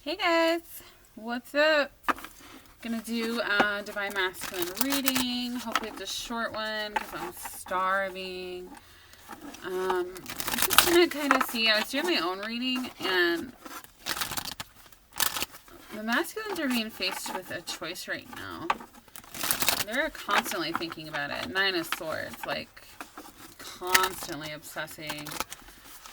Hey guys, what's up? Gonna do a Divine Masculine reading. Hopefully it's a short one because I'm starving. I'm just gonna kind of see. I was doing my own reading and the masculines are being faced with a choice right now. They're constantly thinking about it. Nine of Swords, like constantly obsessing.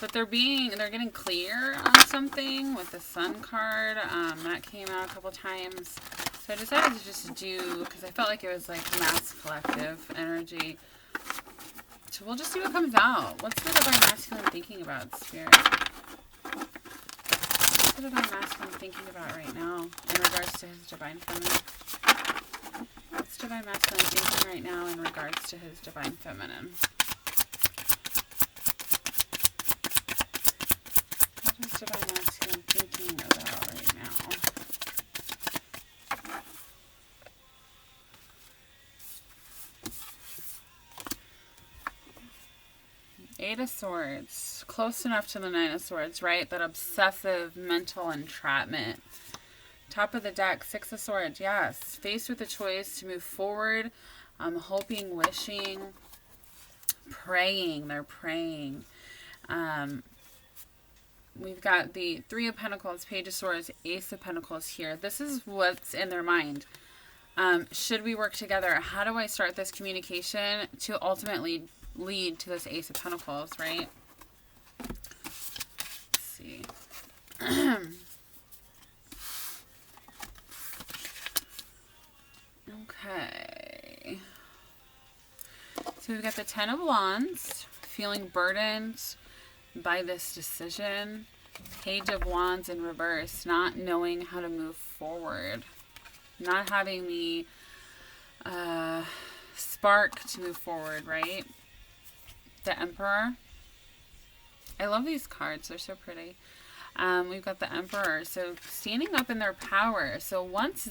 But they're getting clear on something with the Sun card. That came out a couple times. So I decided to just do, because I felt like it was like mass collective energy. So we'll just see what comes out. What's the Divine Masculine thinking about, Spirit? What's the Divine Masculine thinking about right now in regards to his Divine Feminine? What's Divine Masculine thinking right now in regards to his Divine Feminine? What is Divine Masculine thinking about right now? Eight of Swords. Close enough to the Nine of Swords, right? That obsessive mental entrapment. Top of the deck, Six of Swords. Yes. Faced with a choice to move forward. Hoping, wishing, praying. They're praying. We've got the Three of Pentacles, Page of Swords, Ace of Pentacles here. This is what's in their mind. Should we work together? How do I start this communication to ultimately lead to this Ace of Pentacles, right? Let's see. Okay. So we've got the Ten of Wands, feeling burdened by this decision. Page of Wands in reverse, not knowing how to move forward, not having the spark to move forward, right? The Emperor. I love these cards, they're so pretty. We've got the Emperor, so standing up in their power. So once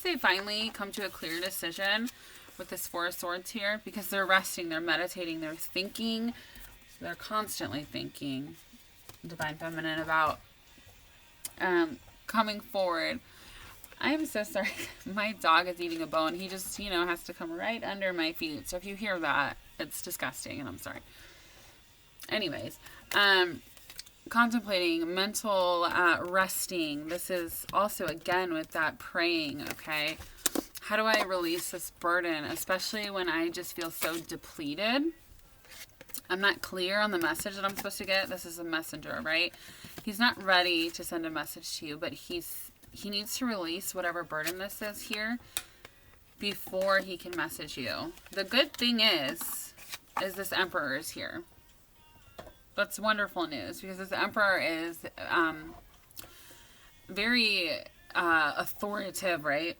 they finally come to a clear decision with this Four of Swords here, because they're resting, they're meditating, they're thinking. They're constantly thinking, Divine Feminine, about coming forward. I am so sorry. My dog is eating a bone. He just, has to come right under my feet. So if you hear that, it's disgusting, and I'm sorry. Anyways, contemplating, mental resting. This is also, again, with that praying, okay? How do I release this burden, especially when I just feel so depleted? I'm not clear on the message that I'm supposed to get. This is a messenger, right? He's not ready to send a message to you, but he needs to release whatever burden this is here before he can message you. The good thing is this Emperor is here. That's wonderful news, because this Emperor is very authoritative, right?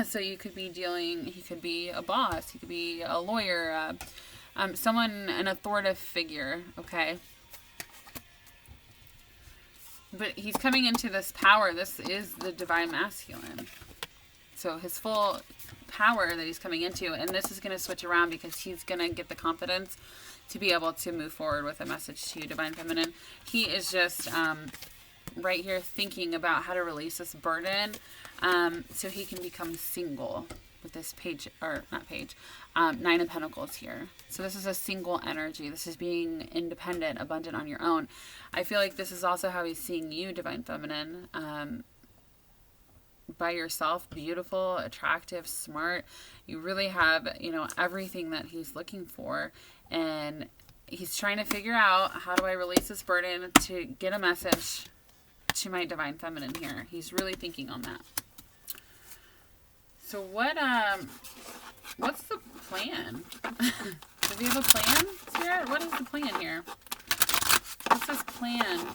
So he could be a boss, he could be a lawyer, an authoritative figure, okay? But he's coming into this power. This is the Divine Masculine. So his full power that he's coming into, and this is going to switch around because he's going to get the confidence to be able to move forward with a message to you, Divine Feminine. He is just right here thinking about how to release this burden so he can become single. With this Nine of Pentacles here. So this is a single energy. This is being independent, abundant on your own. I feel like this is also how he's seeing you, Divine Feminine. By yourself, beautiful, attractive, smart. You really have, everything that he's looking for. And he's trying to figure out, how do I release this burden to get a message to my Divine Feminine here? He's really thinking on that. So what's the plan? Does he have a plan, Spirit? What is the plan here? What's his plan?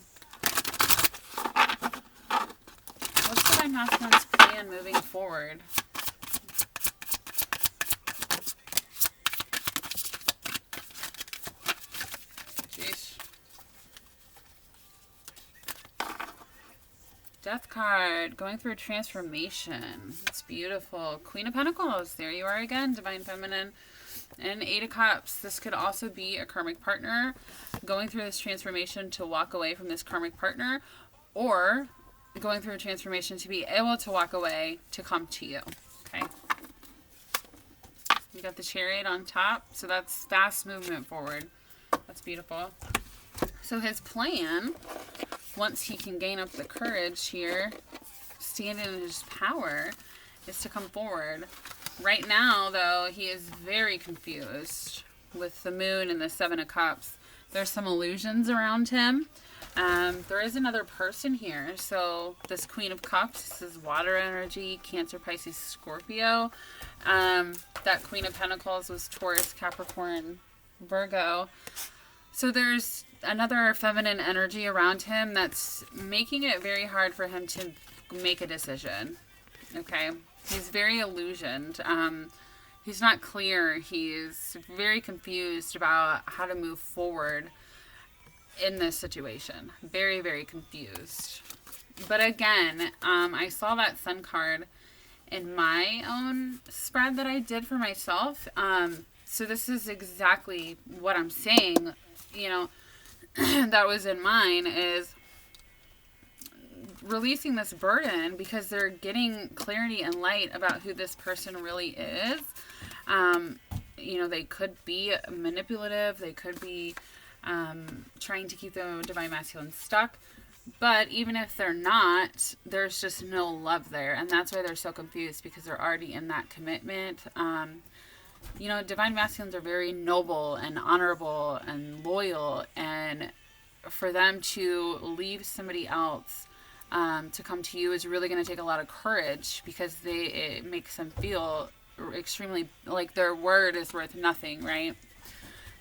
What's the Divine Masculine's plan moving forward? Jeez. Death card, going through a transformation. It's beautiful. Queen of Pentacles, there you are again, Divine Feminine. And Eight of Cups, this could also be a karmic partner going through this transformation to walk away from this karmic partner, or going through a transformation to be able to walk away, to come to you. Okay. We got the Chariot on top, so that's fast movement forward. That's beautiful. So his plan, once he can gain up the courage here, stand in his power, is to come forward. Right now, though, he is very confused with the Moon and the Seven of Cups. There's some illusions around him. There is another person here. So this Queen of Cups, this is water energy, Cancer, Pisces, Scorpio. That Queen of Pentacles was Taurus, Capricorn, Virgo. So there's another feminine energy around him that's making it very hard for him to make a decision. Okay? He's very illusioned. He's not clear. He's very confused about how to move forward in this situation. Very, very confused. But again, I saw that Sun card in my own spread that I did for myself. So this is exactly what I'm saying, you know, that was in mine, is releasing this burden because they're getting clarity and light about who this person really is. You know, they could be manipulative. They could be trying to keep the Divine Masculine stuck. But even if they're not, there's just no love there. And that's why they're so confused, because they're already in that commitment. You know, Divine Masculines are very noble and honorable and loyal. And for them to leave somebody else to come to you is really going to take a lot of courage, because it makes them feel extremely like their word is worth nothing, right?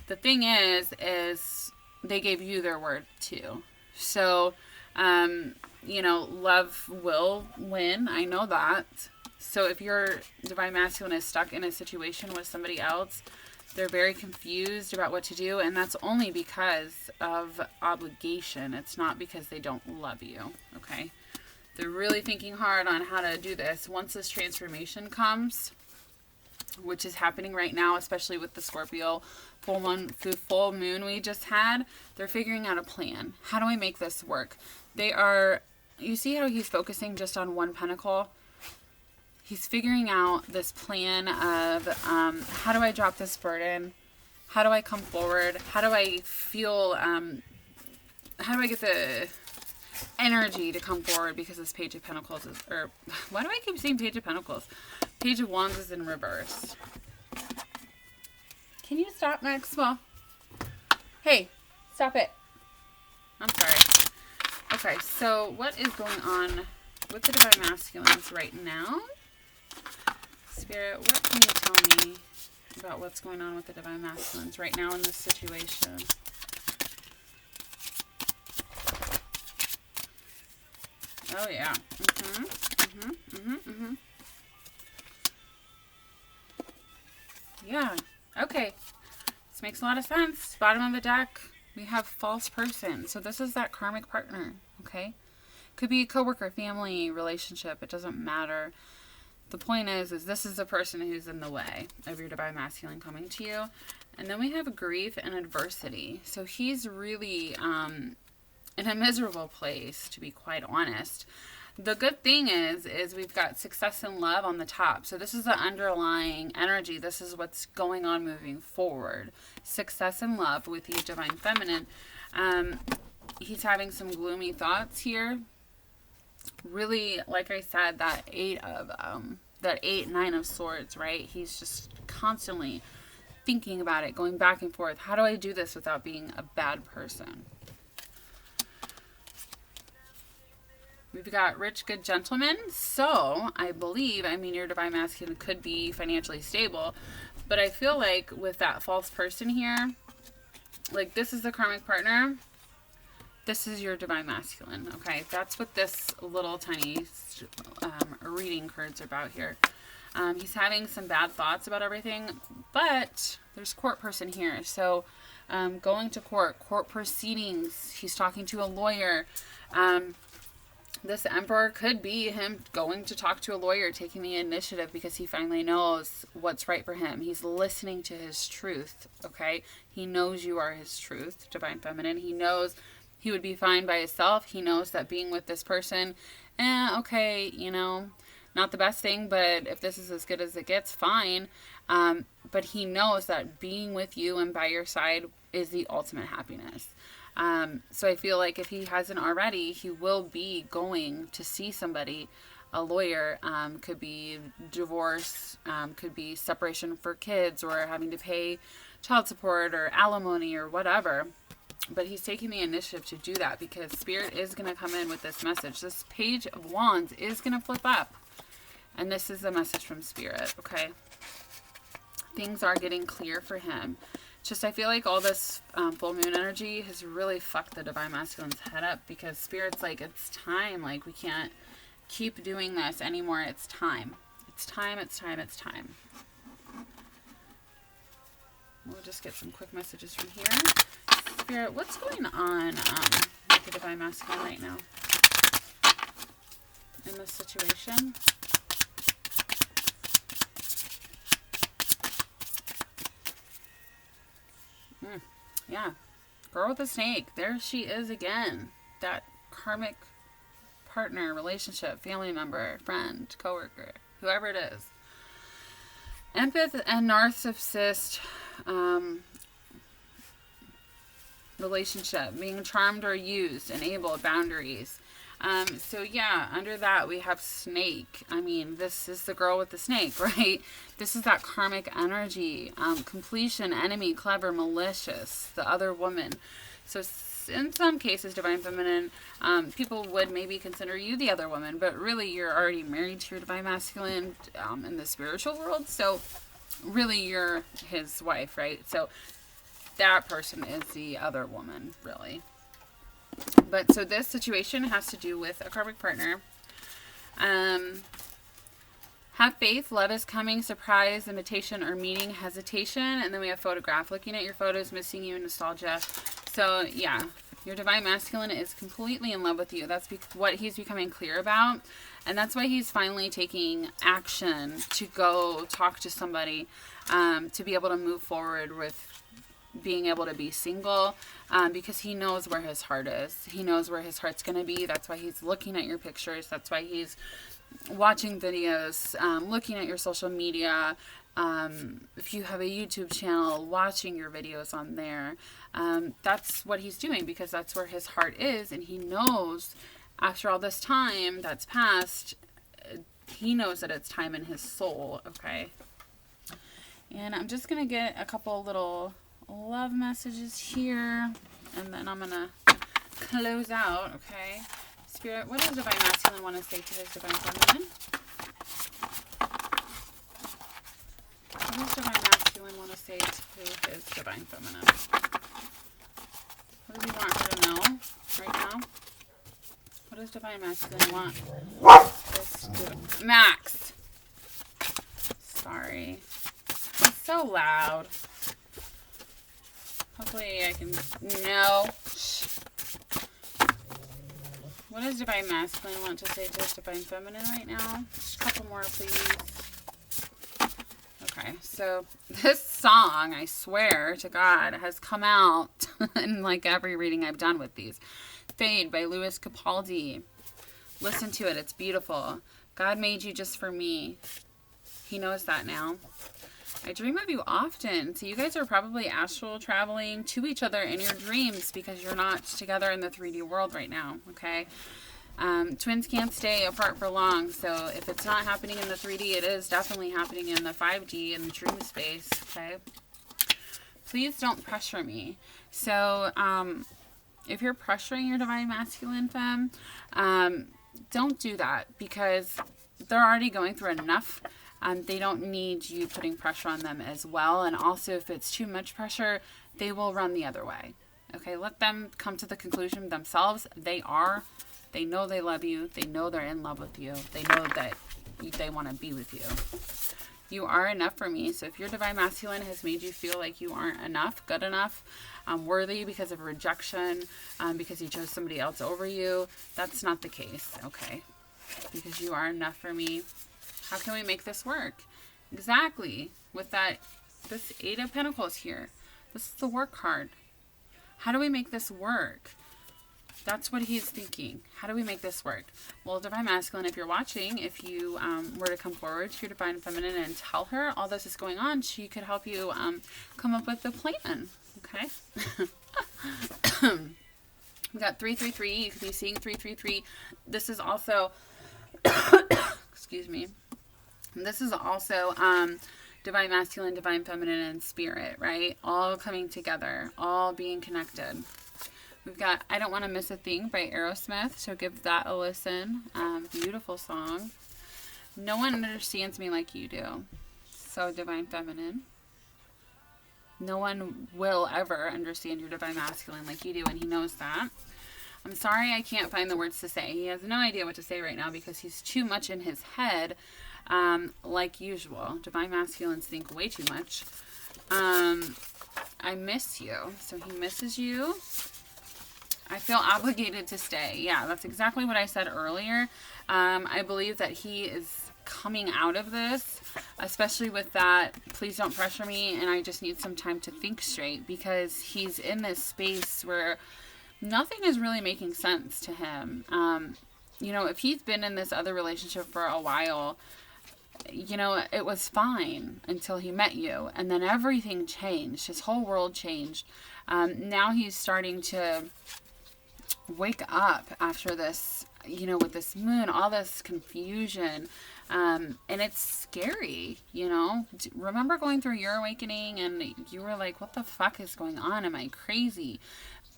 The thing is they gave you their word too. So, you know, love will win. I know that. So if your Divine Masculine is stuck in a situation with somebody else, they're very confused about what to do. And that's only because of obligation. It's not because they don't love you. Okay. They're really thinking hard on how to do this. Once this transformation comes, which is happening right now, especially with the Scorpio full moon we just had, they're figuring out a plan. How do I make this work? You see how he's focusing just on one pentacle? He's figuring out this plan of how do I drop this burden? How do I come forward? How do I feel, how do I get the energy to come forward? Because this Page of Pentacles is, or why do I keep saying Page of Pentacles? Page of Wands is in reverse. Can you stop, Maxwell? Hey, stop it. I'm sorry. Okay, so what is going on with the Divine Masculines right now? Spirit, what can you tell me about what's going on with the Divine Masculines right now in this situation? Oh, yeah. Yeah. Okay. This makes a lot of sense. Bottom of the deck, we have false person. So this is that karmic partner. Okay. Could be a coworker, family, relationship. It doesn't matter. The point is this is the person who's in the way of your Divine Masculine coming to you. And then we have grief and adversity. So he's really in a miserable place, to be quite honest. The good thing is we've got success and love on the top. So this is the underlying energy. This is what's going on moving forward. Success and love with you, Divine Feminine. He's having some gloomy thoughts here. Really, like I said, that Nine of Swords, right? He's just constantly thinking about it, going back and forth. How do I do this without being a bad person? We've got rich, good gentleman. So I believe, your Divine Masculine could be financially stable, but I feel like with that false person here, like this is the karmic partner. This is your Divine Masculine. Okay. That's what this little tiny reading cards are about here. He's having some bad thoughts about everything, but there's court person here. So, going to court proceedings. He's talking to a lawyer. This Emperor could be him going to talk to a lawyer, taking the initiative because he finally knows what's right for him. He's listening to his truth, okay? He knows you are his truth, Divine Feminine. He knows He would be fine by himself. He knows that being with this person, okay, not the best thing, but if this is as good as it gets, fine. But he knows that being with you and by your side is the ultimate happiness. So I feel like if he hasn't already, he will be going to see somebody, a lawyer. Could be divorce, could be separation for kids, or having to pay child support or alimony or whatever. But he's taking the initiative to do that because Spirit is going to come in with this message. This Page of Wands is going to flip up. And this is the message from Spirit, okay? Things are getting clear for him. Just I feel like all this full moon energy has really fucked the Divine Masculine's head up, because Spirit's like, it's time. Like, we can't keep doing this anymore. It's time. It's time, it's time, it's time. We'll just get some quick messages from here. Spirit, what's going on with the Divine Masculine right now in this situation? Yeah. Girl with a snake. There she is again. That karmic partner, relationship, family member, friend, coworker, whoever it is. Empath and narcissist relationship. Being charmed or used. Enabled. Boundaries. So yeah, under that we have snake. I mean, this is the girl with the snake, right? This is that karmic energy. Completion, enemy, clever, malicious, the other woman. So in some cases, Divine Feminine, people would maybe consider you the other woman, but really you're already married to your Divine Masculine in the spiritual world. So really you're his wife, right? So that person is the other woman, really. But so this situation has to do with a karmic partner. Have faith, love is coming, surprise, invitation, or meeting, hesitation. And then we have photograph, looking at your photos, missing you, nostalgia. So yeah, your Divine Masculine is completely in love with you. That's what he's becoming clear about. And that's why he's finally taking action to go talk to somebody, to be able to move forward with being able to be single, because he knows where his heart is. He knows where his heart's going to be. That's why he's looking at your pictures. That's why he's watching videos, looking at your social media. If you have a YouTube channel, watching your videos on there. That's what he's doing, because that's where his heart is. And he knows after all this time that's passed, he knows that it's time in his soul. Okay. And I'm just going to get a couple little love messages here, and then I'm gonna close out. Okay, Spirit, what does Divine Masculine want to say to his Divine Feminine? What does Divine Masculine want to say to his Divine Feminine? What does he want her to know right now? What does Divine Masculine want Max, sorry, it's so loud. Hopefully I can... No. What does Divine Masculine want to say to his Divine Feminine right now? Just a couple more, please. Okay, so this song, I swear to God, has come out in like every reading I've done with these. Fade by Louis Capaldi. Listen to it. It's beautiful. God made you just for me. He knows that now. I dream of you often. So you guys are probably astral traveling to each other in your dreams, because you're not together in the 3D world right now, okay? Twins can't stay apart for long, so if it's not happening in the 3D, it is definitely happening in the 5D, in the dream space, okay? Please don't pressure me. So if you're pressuring your Divine Masculine femme, don't do that, because they're already going through enough. They don't need you putting pressure on them as well. And also, if it's too much pressure, they will run the other way. Okay, let them come to the conclusion themselves. They know they love you. They know they're in love with you. They know that they want to be with you. You are enough for me. So if your Divine Masculine has made you feel like you aren't enough, good enough, worthy because of rejection, because you chose somebody else over you, that's not the case, okay? Because you are enough for me. How can we make this work? Exactly. With this 8 of Pentacles here. This is the work card. How do we make this work? That's what he's thinking. How do we make this work? Well, Divine Masculine, if you're watching, if you were to come forward to your Divine Feminine and tell her all this is going on, she could help you come up with a plan. Okay? We got 333. You could be seeing 333. This is also, excuse me. This is also Divine Masculine, Divine Feminine, and Spirit, right? All coming together, all being connected. We've got I Don't Want to Miss a Thing by Aerosmith, so give that a listen. Beautiful song. No one understands me like you do. So Divine Feminine. No one will ever understand your Divine Masculine like you do, and he knows that. I'm sorry I can't find the words to say. He has no idea what to say right now because he's too much in his head, like usual. Divine Masculines think way too much. I miss you. So he misses you. I feel obligated to stay. Yeah, that's exactly what I said earlier. I believe that he is coming out of this, especially with that, please don't pressure me, and I just need some time to think straight, because he's in this space where nothing is really making sense to him. You know, if he's been in this other relationship for a while, you know, it was fine until he met you, and then everything changed. His whole world changed. Now he's starting to wake up after this, you know, with this moon, all this confusion, and it's scary, you know. Remember going through your awakening and you were like, what the fuck is going on? Am I crazy?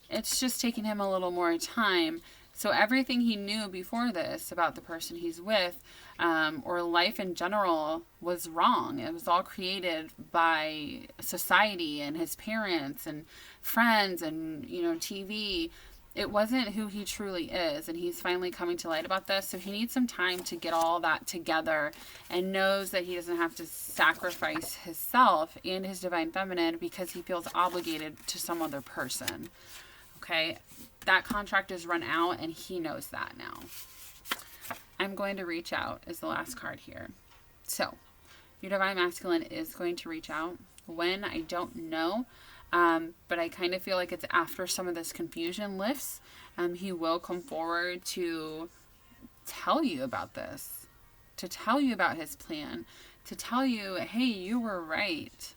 It's just taking him a little more time. So everything he knew before this about the person he's with, or life in general, was wrong. It was all created by society and his parents and friends and, you know, TV. It wasn't who he truly is, and he's finally coming to light about this. So he needs some time to get all that together, and knows that he doesn't have to sacrifice himself and his Divine Feminine because he feels obligated to some other person. Okay? That contract is run out, and he knows that now. I'm going to reach out is the last card here. So, your Divine Masculine is going to reach out. When, I don't know. But I kind of feel like it's after some of this confusion lifts. He will come forward to tell you about this, to tell you about his plan, to tell you, hey, you were right.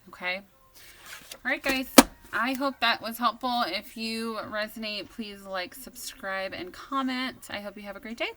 Okay? All right, guys. I hope that was helpful. If you resonate, please like, subscribe, and comment. I hope you have a great day.